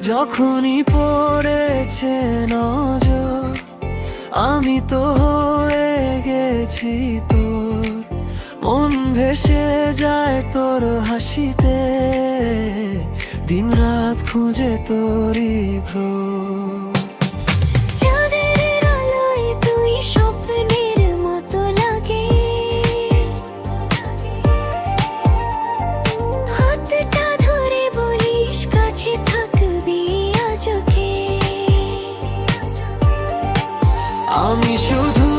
যখনই পড়েছে নজর, আমি তো হয়ে গেছি তোর। মন ভেসে যায় তোর হাসিতে, দিন রাত খুঁজে তোরই ঘ্রাণ। চাঁদের আলোয় তুই স্বপ্নের মতো লাগে, হাতটা ধরে বলিস কাছে থাকবি আজকে। আমি শুধু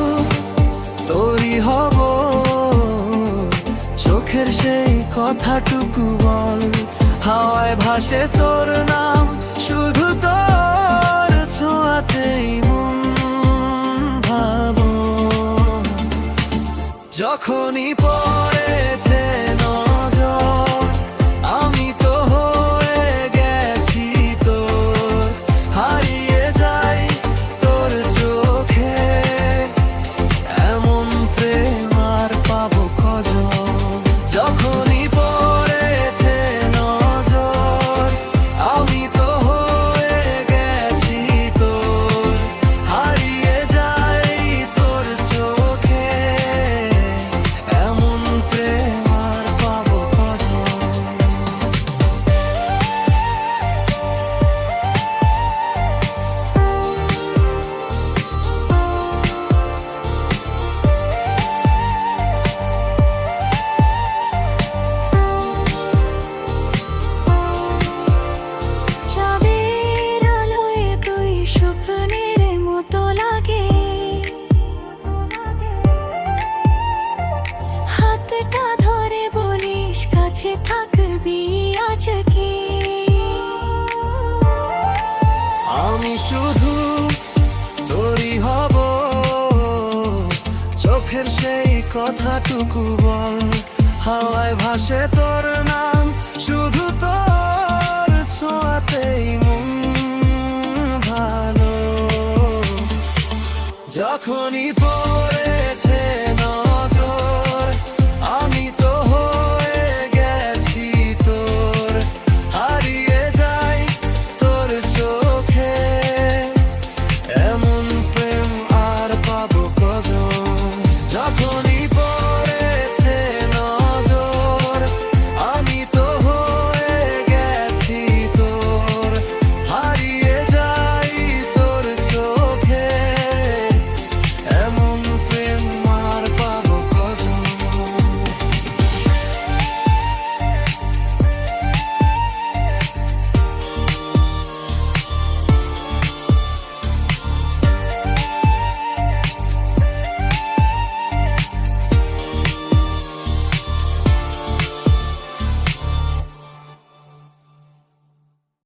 তোরই হব, চোখের সেই কথাটুকু বল। হাওয়ায় ভাসে তোর নাম, শুধু তোর ছোঁয়াতেই মন ভাবো। যখনই পড়েছে নজর, আমি তো হয়ে গেছি তোর। হারিয়ে যাই তোর চোখে, এমন প্রেম আর পাবো কজন। যখনই পড়েছে নজর, আমি তো হয়ে গেছি তোর। হারিয়ে যাই তোর চোখে, এমন প্রেম আর পাবো কজন। চাঁদের আলোয় তুই স্বপ্নের মতো লাগে, হাতটা ধরে বলিস কাছে থাকবি আজকে। আমি শুধু তোরই হব, চোখের সেই কথাটুকু বল। হাওয়ায় ভাসে তোর নাম, শুধু তোর ছোঁয়াতেই মন ভালো। যখনই পড়েছে